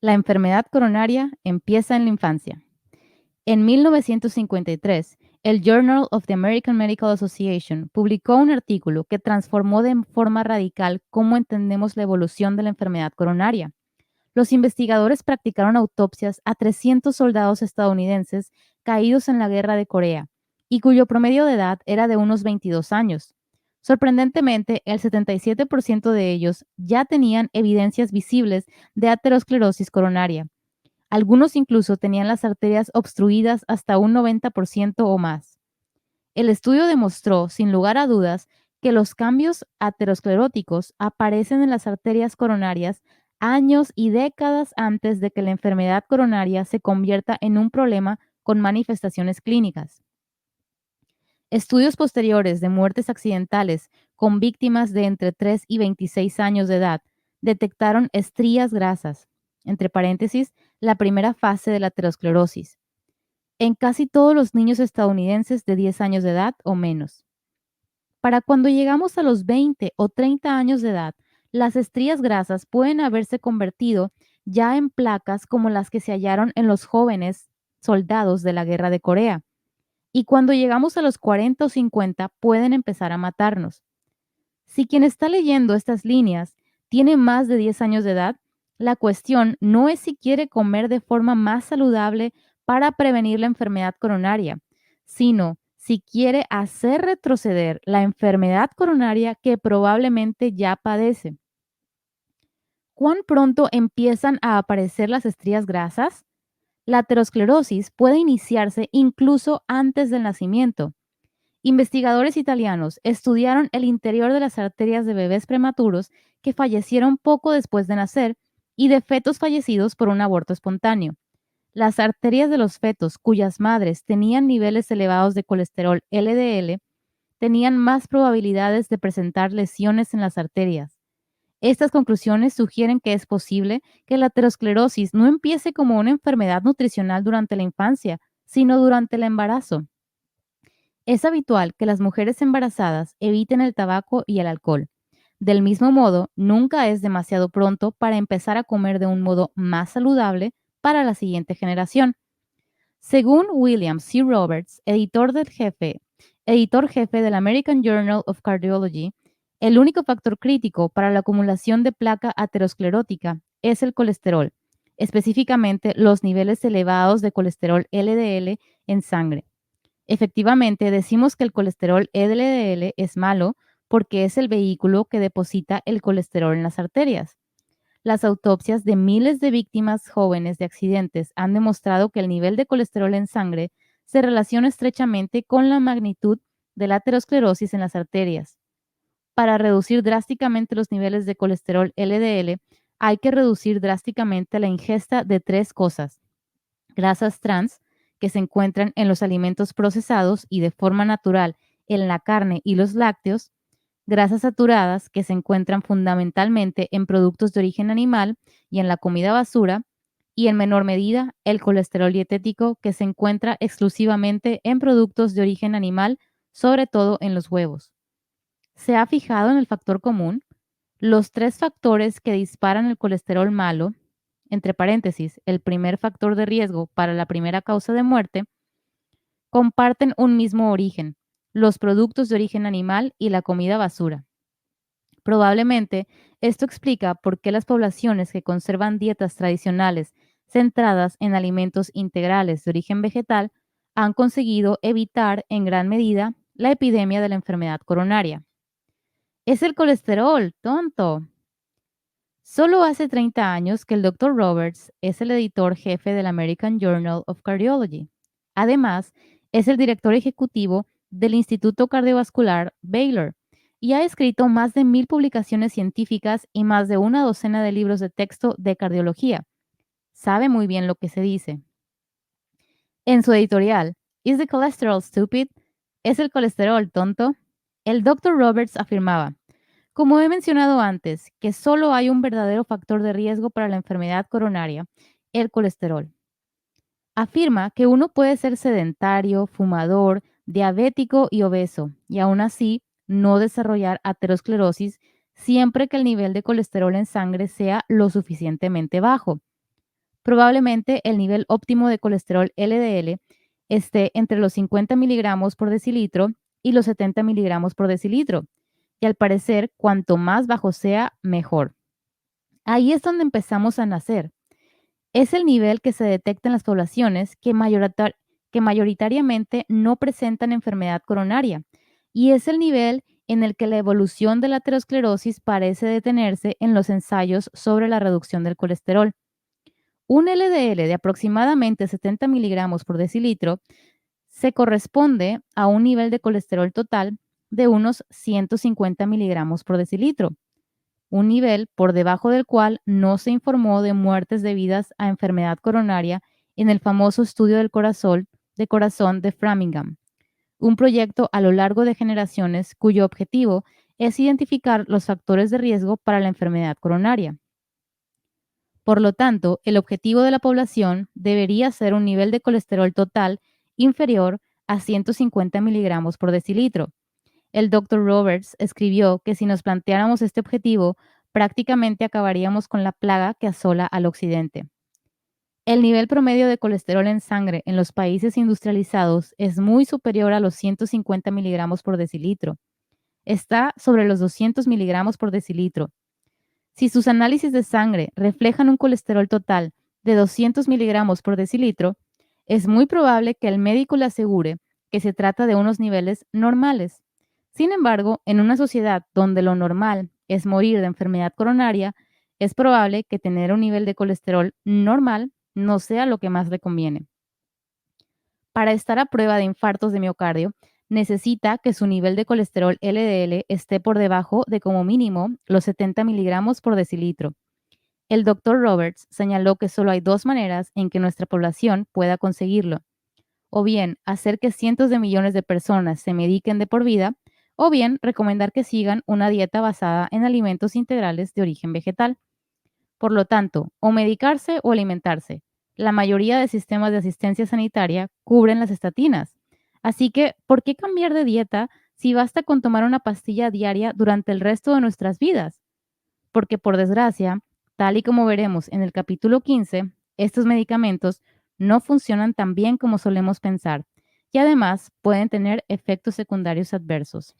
La enfermedad coronaria empieza en la infancia. En 1953, el Journal of the American Medical Association publicó un artículo que transformó de forma radical cómo entendemos la evolución de la enfermedad coronaria. Los investigadores practicaron autopsias a 300 soldados estadounidenses caídos en la guerra de Corea y cuyo promedio de edad era de unos 22 años. Sorprendentemente, el 77% de ellos ya tenían evidencias visibles de aterosclerosis coronaria. Algunos incluso tenían las arterias obstruidas hasta un 90% o más. El estudio demostró, sin lugar a dudas, que los cambios ateroscleróticos aparecen en las arterias coronarias años y décadas antes de que la enfermedad coronaria se convierta en un problema con manifestaciones clínicas. Estudios posteriores de muertes accidentales con víctimas de entre 3 y 26 años de edad detectaron estrías grasas, entre paréntesis, la primera fase de la aterosclerosis, en casi todos los niños estadounidenses de 10 años de edad o menos. Para cuando llegamos a los 20 o 30 años de edad, las estrías grasas pueden haberse convertido ya en placas como las que se hallaron en los jóvenes soldados de la guerra de Corea. Y cuando llegamos a los 40 o 50 pueden empezar a matarnos. Si quien está leyendo estas líneas tiene más de 10 años de edad, la cuestión no es si quiere comer de forma más saludable para prevenir la enfermedad coronaria, sino si quiere hacer retroceder la enfermedad coronaria que probablemente ya padece. ¿Cuán pronto empiezan a aparecer las estrías grasas? La aterosclerosis puede iniciarse incluso antes del nacimiento. Investigadores italianos estudiaron el interior de las arterias de bebés prematuros que fallecieron poco después de nacer y de fetos fallecidos por un aborto espontáneo. Las arterias de los fetos cuyas madres tenían niveles elevados de colesterol LDL tenían más probabilidades de presentar lesiones en las arterias. Estas conclusiones sugieren que es posible que la aterosclerosis no empiece como una enfermedad nutricional durante la infancia, sino durante el embarazo. Es habitual que las mujeres embarazadas eviten el tabaco y el alcohol. Del mismo modo, nunca es demasiado pronto para empezar a comer de un modo más saludable para la siguiente generación. Según William C. Roberts, editor jefe del American Journal of Cardiology, el único factor crítico para la acumulación de placa aterosclerótica es el colesterol, específicamente los niveles elevados de colesterol LDL en sangre. Efectivamente, decimos que el colesterol LDL es malo porque es el vehículo que deposita el colesterol en las arterias. Las autopsias de miles de víctimas jóvenes de accidentes han demostrado que el nivel de colesterol en sangre se relaciona estrechamente con la magnitud de la aterosclerosis en las arterias. Para reducir drásticamente los niveles de colesterol LDL, hay que reducir drásticamente la ingesta de tres cosas: grasas trans, que se encuentran en los alimentos procesados y de forma natural en la carne y los lácteos; grasas saturadas, que se encuentran fundamentalmente en productos de origen animal y en la comida basura; y en menor medida el colesterol dietético, que se encuentra exclusivamente en productos de origen animal, sobre todo en los huevos. ¿Se ha fijado en el factor común? Los tres factores que disparan el colesterol malo, entre paréntesis, el primer factor de riesgo para la primera causa de muerte, comparten un mismo origen: los productos de origen animal y la comida basura. Probablemente esto explica por qué las poblaciones que conservan dietas tradicionales centradas en alimentos integrales de origen vegetal han conseguido evitar en gran medida la epidemia de la enfermedad coronaria. Es el colesterol, tonto. Solo hace 30 años que el Dr. Roberts es el editor jefe del American Journal of Cardiology. Además, es el director ejecutivo del Instituto Cardiovascular Baylor y ha escrito más de 1000 publicaciones científicas y más de una docena de libros de texto de cardiología. Sabe muy bien lo que se dice. En su editorial, ¿Is the cholesterol stupid? ¿Es el colesterol tonto? El Dr. Roberts afirmaba: como he mencionado antes, que solo hay un verdadero factor de riesgo para la enfermedad coronaria: el colesterol. Afirma que uno puede ser sedentario, fumador, diabético y obeso, y aún así no desarrollar aterosclerosis siempre que el nivel de colesterol en sangre sea lo suficientemente bajo. probablemente el nivel óptimo de colesterol LDL esté entre los 50 miligramos por decilitro y los 70 miligramos por decilitro. Y al parecer, cuanto más bajo sea, mejor. Ahí es donde empezamos a nacer. Es el nivel que se detecta en las poblaciones que mayoritariamente no presentan enfermedad coronaria, y es el nivel en el que la evolución de la aterosclerosis parece detenerse en los ensayos sobre la reducción del colesterol. Un LDL de aproximadamente 70 miligramos por decilitro se corresponde a un nivel de colesterol total de unos 150 miligramos por decilitro, un nivel por debajo del cual no se informó de muertes debidas a enfermedad coronaria en el famoso estudio del corazón de Framingham, un proyecto a lo largo de generaciones cuyo objetivo es identificar los factores de riesgo para la enfermedad coronaria. Por lo tanto, el objetivo de la población debería ser un nivel de colesterol total inferior a 150 miligramos por decilitro. El Dr. Roberts escribió que si nos planteáramos este objetivo, prácticamente acabaríamos con la plaga que asola al occidente. El nivel promedio de colesterol en sangre en los países industrializados es muy superior a los 150 miligramos por decilitro. Está sobre los 200 miligramos por decilitro. Si sus análisis de sangre reflejan un colesterol total de 200 miligramos por decilitro, es muy probable que el médico le asegure que se trata de unos niveles normales. Sin embargo, en una sociedad donde lo normal es morir de enfermedad coronaria, es probable que tener un nivel de colesterol normal no sea lo que más le conviene. Para estar a prueba de infartos de miocardio, necesita que su nivel de colesterol LDL esté por debajo de como mínimo los 70 miligramos por decilitro. El Dr. Roberts señaló que solo hay dos maneras en que nuestra población pueda conseguirlo: o bien hacer que cientos de millones de personas se mediquen de por vida, o bien recomendar que sigan una dieta basada en alimentos integrales de origen vegetal. Por lo tanto, o medicarse o alimentarse. La mayoría de sistemas de asistencia sanitaria cubren las estatinas. Así que, ¿por qué cambiar de dieta si basta con tomar una pastilla diaria durante el resto de nuestras vidas? Porque, por desgracia, tal y como veremos en el capítulo 15, estos medicamentos no funcionan tan bien como solemos pensar y además pueden tener efectos secundarios adversos.